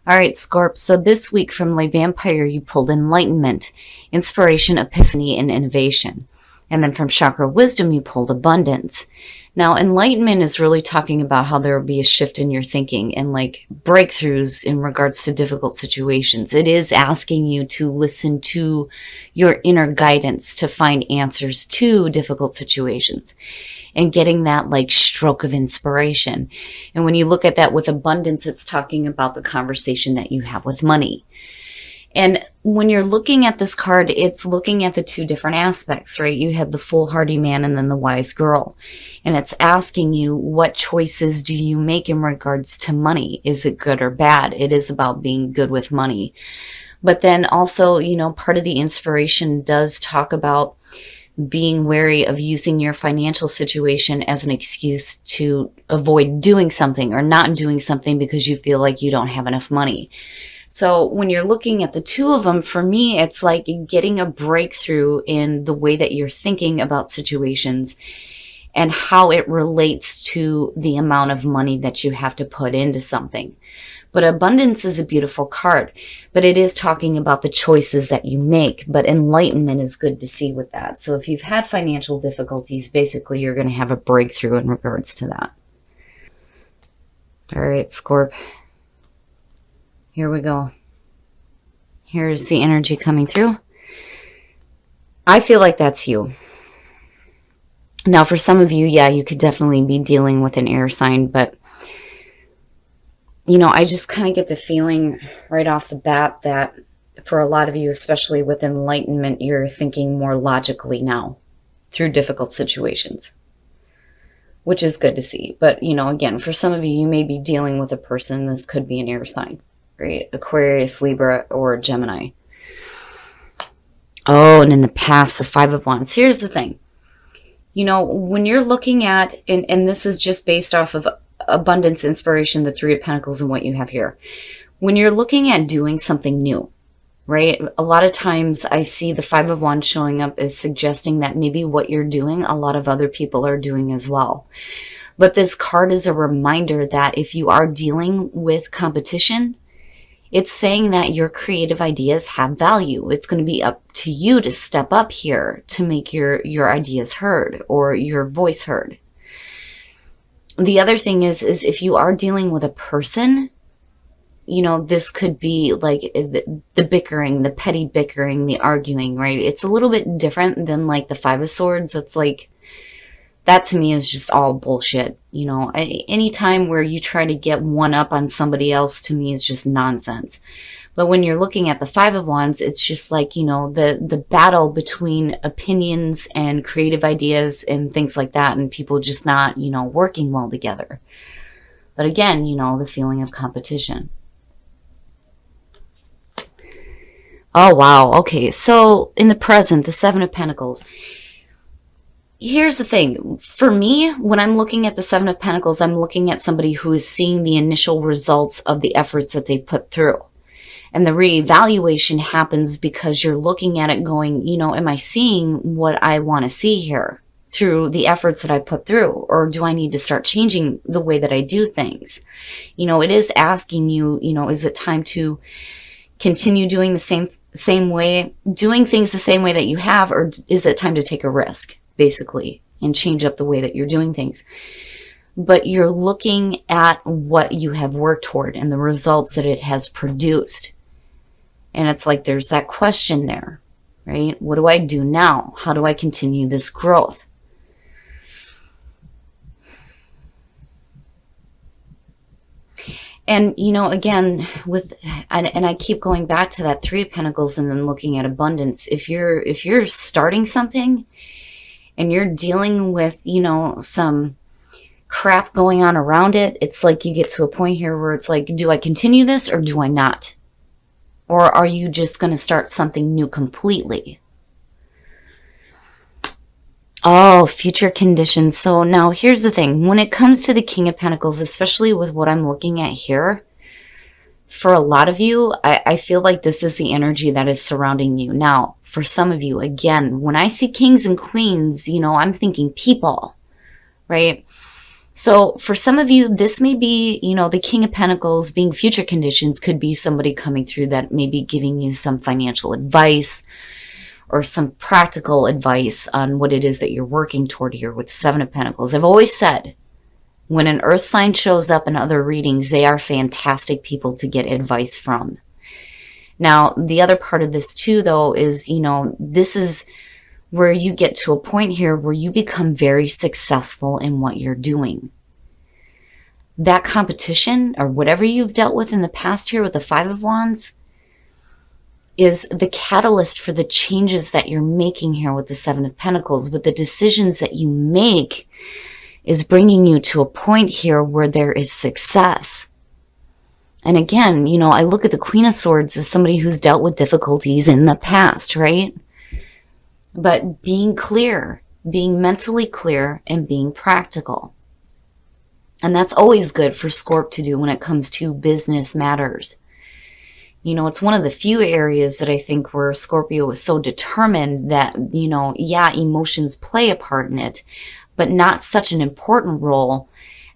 All right, Scorp. So this week from Le Vampire, you pulled Enlightenment, Inspiration, Epiphany, and Innovation. And then from Chakra Wisdom, you pulled Abundance. Now, Enlightenment is really talking about how there will be a shift in your thinking and like breakthroughs in regards to difficult situations. It is asking you to listen to your inner guidance to find answers to difficult situations and getting that like stroke of inspiration. And when you look at that with abundance, it's talking about the conversation that you have with money. And when you're looking at this card, it's looking at the two different aspects, right? You have the foolhardy man and then the wise girl. And it's asking you, what choices do you make in regards to money? Is it good or bad? It is about being good with money. But then also, part of the inspiration does talk about being wary of using your financial situation as an excuse to avoid doing something or not doing something because you feel like you don't have enough money. So when you're looking at the two of them, for me, it's like getting a breakthrough in the way that you're thinking about situations and how it relates to the amount of money that you have to put into something. But abundance is a beautiful card, but it is talking about the choices that you make. But enlightenment is good to see with that. So if you've had financial difficulties, basically you're going to have a breakthrough in regards to that. All right, Scorp. Here we go. Here's the energy coming through. I feel like that's you. Now, for some of you, yeah, you could definitely be dealing with an air sign, but I just kind of get the feeling right off the bat that for a lot of you, especially with enlightenment, you're thinking more logically now through difficult situations, which is good to see. But, again, for some of you, you may be dealing with a person. This could be an air sign, right? Aquarius, Libra, or Gemini. Oh, and in the past, the Five of Wands. Here's the thing. When you're looking at, and this is just based off of abundance, inspiration, the Three of Pentacles, and what you have here. When you're looking at doing something new, right? A lot of times I see the Five of Wands showing up as suggesting that maybe what you're doing, a lot of other people are doing as well. But this card is a reminder that if you are dealing with competition, it's saying that your creative ideas have value. It's going to be up to you to step up here to make your ideas heard or your voice heard. The other thing is if you are dealing with a person, this could be like the bickering, the petty bickering, the arguing, right? It's a little bit different than like the Five of Swords. That's like, that to me is just all bullshit. Any time where you try to get one up on somebody else, to me is just nonsense. But when you're looking at the Five of Wands, it's just like, the battle between opinions and creative ideas and things like that, and people just not, working well together. But again, the feeling of competition. Oh, wow. Okay. So in the present, the Seven of Pentacles. Here's the thing. For me, when I'm looking at the Seven of Pentacles, I'm looking at somebody who is seeing the initial results of the efforts that they put through. And the reevaluation happens because you're looking at it going, am I seeing what I want to see here through the efforts that I put through? Or do I need to start changing the way that I do things? It is asking you, is it time to continue doing the same way, doing things the same way that you have, or is it time to take a risk, basically, and change up the way that you're doing things? But you're looking at what you have worked toward and the results that it has produced. And it's like there's that question there, right? What do I do now? How do I continue this growth? And, again, and I keep going back to that Three of Pentacles and then looking at abundance. If you're starting something and you're dealing with, some crap going on around it, it's like you get to a point here where it's like, do I continue this or do I not? Or are you just going to start something new completely? Oh, future conditions. So now here's the thing. When it comes to the King of Pentacles, especially with what I'm looking at here, for a lot of you, I feel like this is the energy that is surrounding you. Now, for some of you, again, when I see kings and queens, I'm thinking people, right? So for some of you, this may be, the King of Pentacles being future conditions could be somebody coming through that may be giving you some financial advice or some practical advice on what it is that you're working toward here with the Seven of Pentacles. I've always said, when an earth sign shows up in other readings, they are fantastic people to get advice from. Now, the other part of this too, though, is, this is where you get to a point here where you become very successful in what you're doing. That competition or whatever you've dealt with in the past here with the Five of Wands is the catalyst for the changes that you're making here with the Seven of Pentacles. But the decisions that you make is bringing you to a point here where there is success. And again, I look at the Queen of Swords as somebody who's dealt with difficulties in the past, right? But being clear, being mentally clear, and being practical. And that's always good for Scorp to do when it comes to business matters. It's one of the few areas that I think where Scorpio is so determined that, yeah, emotions play a part in it, but not such an important role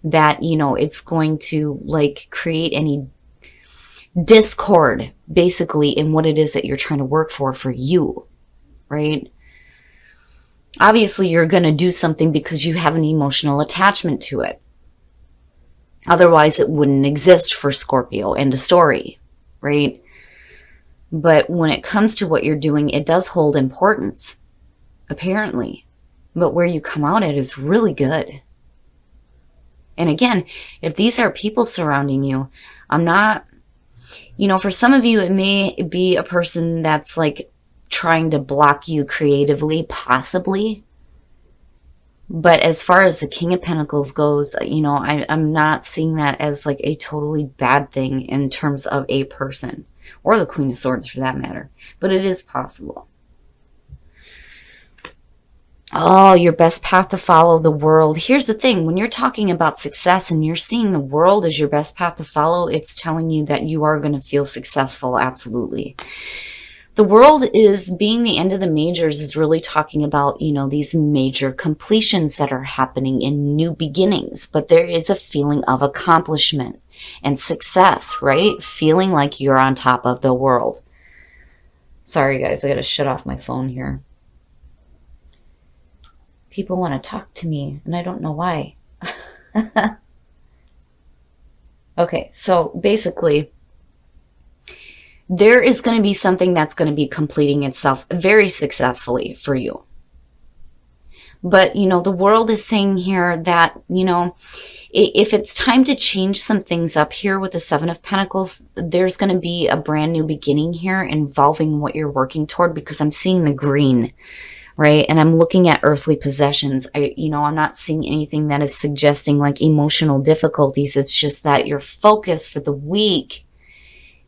that, it's going to create any discord basically in what it is that you're trying to work for you, right? Obviously, you're going to do something because you have an emotional attachment to it. Otherwise, it wouldn't exist for Scorpio. End of story, right? But when it comes to what you're doing, it does hold importance, apparently. But where you come out at is really good. And again, if these are people surrounding you, I'm not, for some of you, it may be a person that's trying to block you creatively, possibly. But as far as the King of Pentacles goes, I'm not seeing that as a totally bad thing in terms of a person, or the Queen of Swords for that matter. But it is possible. Oh, your best path to follow, the world. Here's the thing. When you're talking about success and you're seeing the world as your best path to follow, it's telling you that you are going to feel successful. Absolutely. The world is being the end of the majors is really talking about, these major completions that are happening in new beginnings. But there is a feeling of accomplishment and success, right? Feeling like you're on top of the world. Sorry, guys. I got to shut off my phone here. People want to talk to me, and I don't know why. Okay, so basically, there is going to be something that's going to be completing itself very successfully for you. But, the world is saying here that, if it's time to change some things up here with the Seven of Pentacles, there's going to be a brand new beginning here involving what you're working toward, because I'm seeing the green, right? And I'm looking at earthly possessions. I'm not seeing anything that is suggesting emotional difficulties. It's just that your focus for the week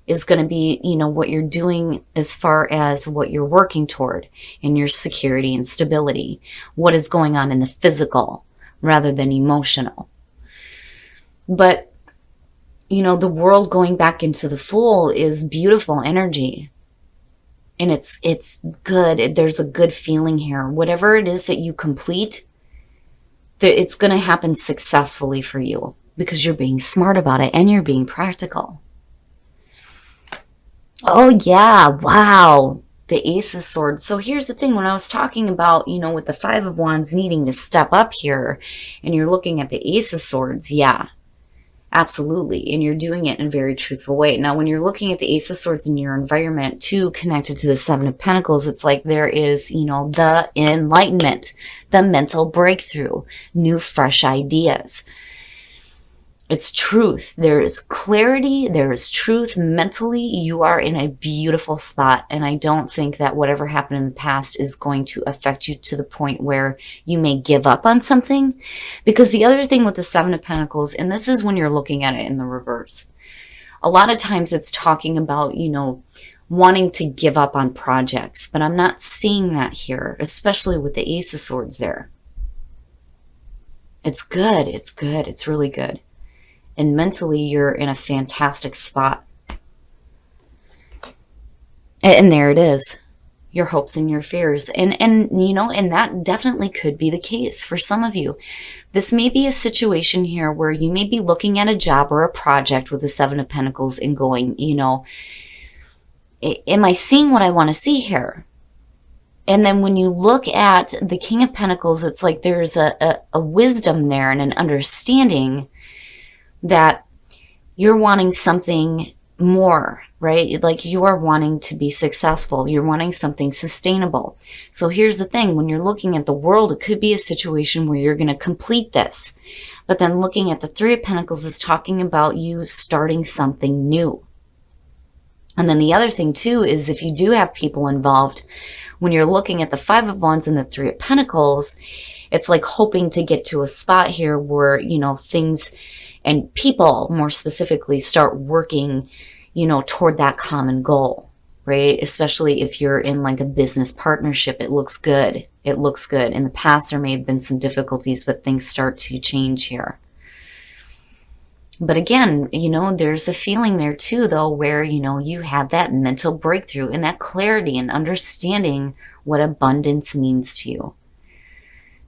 is going to be, what you're doing as far as what you're working toward in your security and stability. What is going on in the physical rather than emotional. But, the world going back into the Fool is beautiful energy. And it's good. There's a good feeling here. Whatever it is that you complete, it's going to happen successfully for you because you're being smart about it and you're being practical. Oh, yeah. Wow. The Ace of Swords. So here's the thing. When I was talking about, with the Five of Wands needing to step up here, and you're looking at the Ace of Swords, yeah, absolutely. And you're doing it in a very truthful way. Now, when you're looking at the Ace of Swords in your environment, too, connected to the Seven of Pentacles, it's there is, the enlightenment, the mental breakthrough, new, fresh ideas. It's truth. There is clarity. There is truth. Mentally, you are in a beautiful spot. And I don't think that whatever happened in the past is going to affect you to the point where you may give up on something. Because the other thing with the Seven of Pentacles, and this is when you're looking at it in the reverse, a lot of times it's talking about, wanting to give up on projects. But I'm not seeing that here, especially with the Ace of Swords there. It's good. It's good. It's really good. And mentally, you're in a fantastic spot. And there it is. your hopes and your fears. And that definitely could be the case for some of you. This may be a situation here where you may be looking at a job or a project with the Seven of Pentacles and going, am I seeing what I want to see here? And then when you look at the King of Pentacles, it's like there's a wisdom there and an understanding that you're wanting something more, right? Like you are wanting to be successful. You're wanting something sustainable. So here's the thing. When you're looking at the world, it could be a situation where you're going to complete this. But then looking at the Three of Pentacles is talking about you starting something new. And then the other thing too is if you do have people involved, when you're looking at the Five of Wands and the Three of Pentacles, it's like hoping to get to a spot here where, things and people more specifically start working, toward that common goal, right? Especially if you're in like a business partnership, it looks good. It looks good. In the past, there may have been some difficulties, but things start to change here. But again, there's a feeling there too, though, where, you have that mental breakthrough and that clarity and understanding what abundance means to you.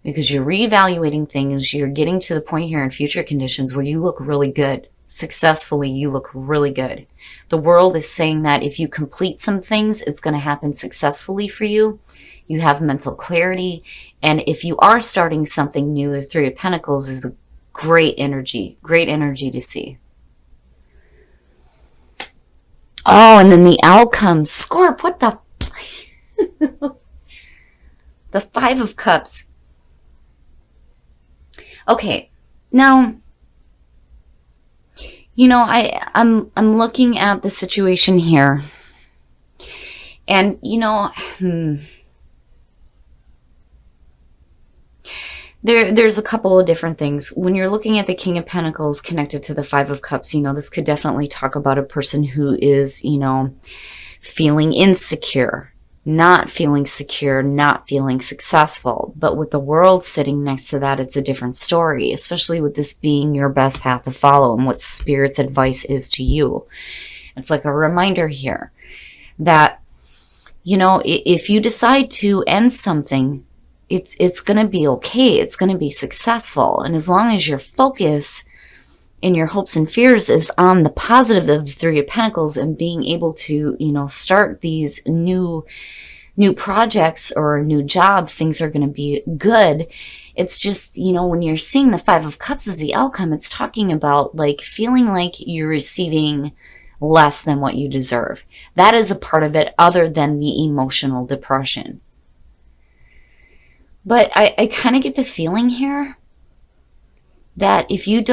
Because you're reevaluating things, you're getting to the point here in future conditions where you look really good. Successfully, you look really good. The world is saying that if you complete some things, it's going to happen successfully for you. You have mental clarity. And if you are starting something new, the Three of Pentacles is great energy to see. Oh, and then the outcome. Scorp, what the? The Five of Cups. Okay, now, I'm looking at the situation here. And, There's a couple of different things. When you're looking at the King of Pentacles connected to the Five of Cups, this could definitely talk about a person who is, feeling insecure, not feeling secure, not feeling successful. But with the World sitting next to that, it's a different story, especially with this being your best path to follow and what Spirit's advice is to you. It's like a reminder here that, if you decide to end something, it's going to be okay. It's going to be successful. And as long as your focus in your hopes and fears is on the positive of the Three of Pentacles and being able to, start these new projects or a new job, things are going to be good. It's just, when you're seeing the Five of Cups as the outcome, it's talking about like feeling like you're receiving less than what you deserve. That is a part of it other than the emotional depression. But I kind of get the feeling here that if you're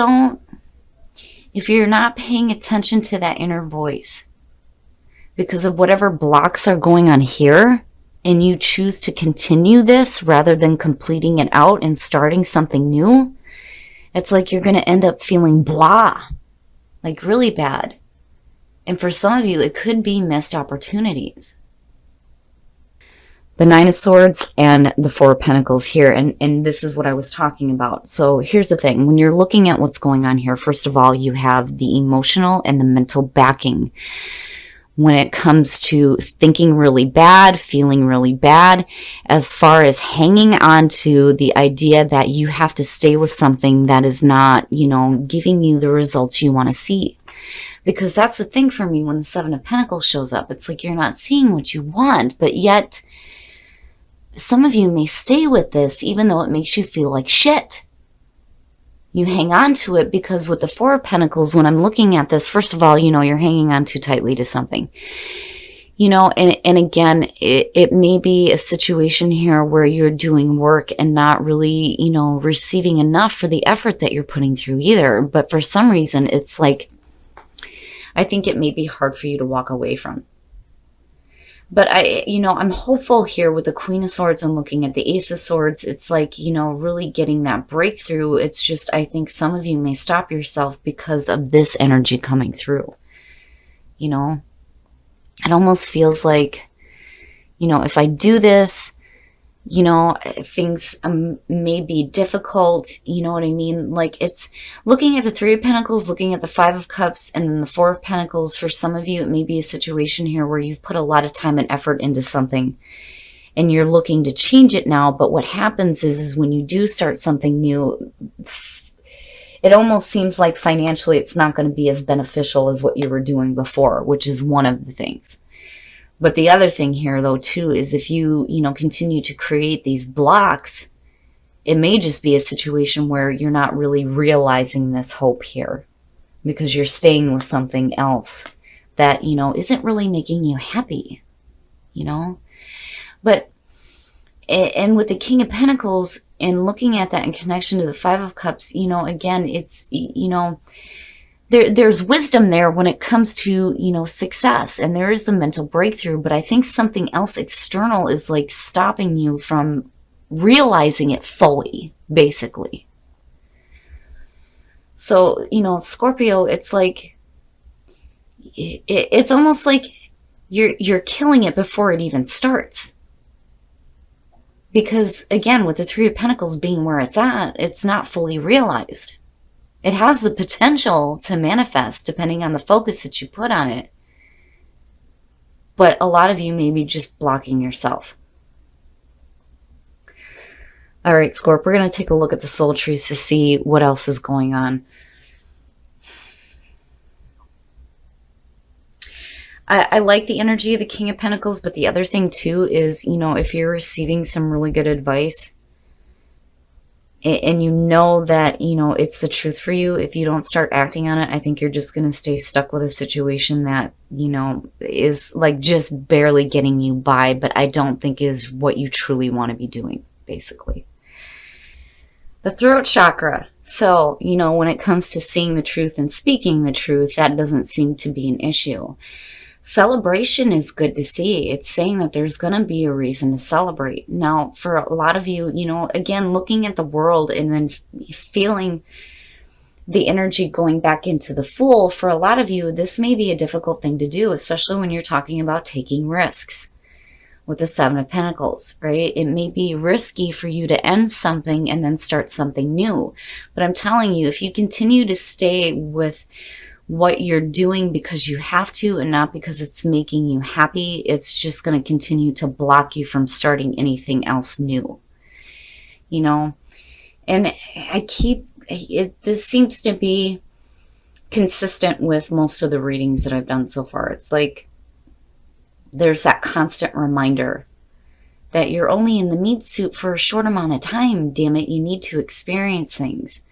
not paying attention to that inner voice because of whatever blocks are going on here, and you choose to continue this rather than completing it out and starting something new, it's like you're going to end up feeling blah, like really bad. And for some of you, it could be missed opportunities. The Nine of Swords and the Four of Pentacles here. And this is what I was talking about. So here's the thing. When you're looking at what's going on here, first of all, you have the emotional and the mental backing. When it comes to thinking really bad, feeling really bad, as far as hanging on to the idea that you have to stay with something that is not, giving you the results you want to see. Because that's the thing for me when the Seven of Pentacles shows up. It's like you're not seeing what you want, but yet some of you may stay with this even though it makes you feel like shit. You hang on to it because with the Four of Pentacles, when I'm looking at this, first of all, you're hanging on too tightly to something. And again, it may be a situation here where you're doing work and not really, receiving enough for the effort that you're putting through either. But for some reason, it's like, I think it may be hard for you to walk away from. But I'm hopeful here with the Queen of Swords and looking at the Ace of Swords. It's like, really getting that breakthrough. It's just, I think some of you may stop yourself because of this energy coming through. It almost feels like, if I do this, you know, things may be difficult, you know what I mean? Like, it's looking at the Three of Pentacles, looking at the Five of Cups, and then the Four of Pentacles. For some of you, it may be a situation here where you've put a lot of time and effort into something and you're looking to change it now. But what happens is when you do start something new, it almost seems like financially it's not going to be as beneficial as what you were doing before, which is one of the things. But the other thing here, though, too, is if you continue to create these blocks, it may just be a situation where you're not really realizing this hope here because you're staying with something else that, isn't really making you happy, But, and with the King of Pentacles and looking at that in connection to the Five of Cups, again, it's, there's wisdom there when it comes to, success, and there is the mental breakthrough, but I think something else external is like stopping you from realizing it fully, basically. So, Scorpio, it's like, it's almost like you're killing it before it even starts. Because again, with the Three of Pentacles being where it's at, it's not fully realized. It has the potential to manifest depending on the focus that you put on it. But a lot of you may be just blocking yourself. All right, Scorp, we're going to take a look at the soul trees to see what else is going on. I like the energy of the King of Pentacles, but the other thing too is, if you're receiving some really good advice, and that, it's the truth for you, if you don't start acting on it, I think you're just going to stay stuck with a situation that, is like just barely getting you by, but I don't think is what you truly want to be doing, basically. The throat chakra. So, when it comes to seeing the truth and speaking the truth, that doesn't seem to be an issue. Celebration is good to see. It's saying that there's going to be a reason to celebrate. Now, for a lot of you, again, looking at the world and then feeling the energy going back into the Fool, for a lot of you, this may be a difficult thing to do, especially when you're talking about taking risks with the Seven of Pentacles, right? It may be risky for you to end something and then start something new. But I'm telling you, if you continue to stay with what you're doing because you have to and not because it's making you happy, it's just going to continue to block you from starting anything else new. And this seems to be consistent with most of the readings that I've done so far. It's like there's that constant reminder that you're only in the meat suit for a short amount of time. Damn it, you need to experience things.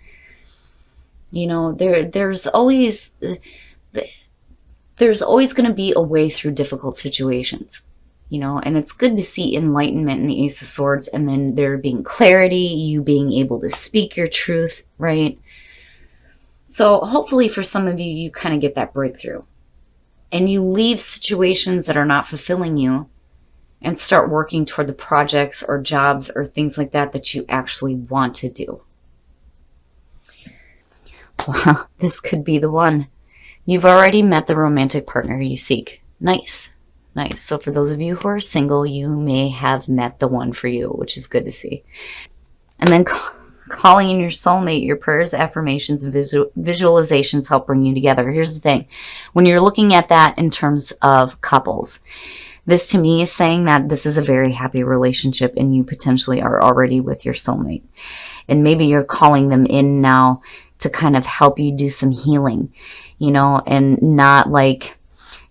There's always going to be a way through difficult situations, and it's good to see enlightenment in the Ace of Swords, and then there being clarity, you being able to speak your truth, right? So hopefully for some of you, you kind of get that breakthrough and you leave situations that are not fulfilling you and start working toward the projects or jobs or things like that you actually want to do. Wow, this could be the one. You've already met the romantic partner you seek. Nice, nice. So for those of you who are single, you may have met the one for you, which is good to see. And then calling in your soulmate, your prayers, affirmations, and visualizations help bring you together. Here's the thing. When you're looking at that in terms of couples, this to me is saying that this is a very happy relationship and you potentially are already with your soulmate. And maybe you're calling them in now to kind of help you do some healing, and not like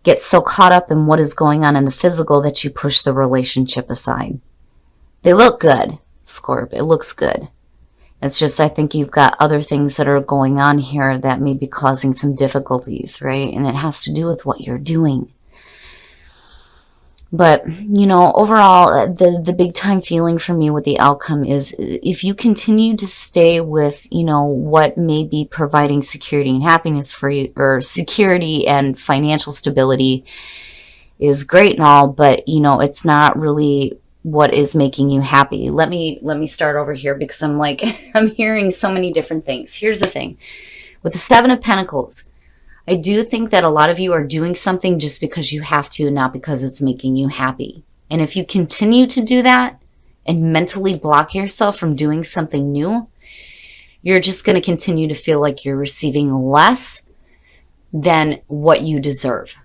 get so caught up in what is going on in the physical that you push the relationship aside. They look good, Scorp. It looks good. It's just, I think you've got other things that are going on here that may be causing some difficulties, right? And it has to do with what you're doing. But, overall, the big time feeling for me with the outcome is if you continue to stay with, what may be providing security and happiness for you, or security and financial stability is great and all, but, it's not really what is making you happy. Let me start over here because I'm like, I'm hearing so many different things. Here's the thing. With the Seven of Pentacles, I do think that a lot of you are doing something just because you have to, not because it's making you happy. And if you continue to do that, and mentally block yourself from doing something new, you're just going to continue to feel like you're receiving less than what you deserve.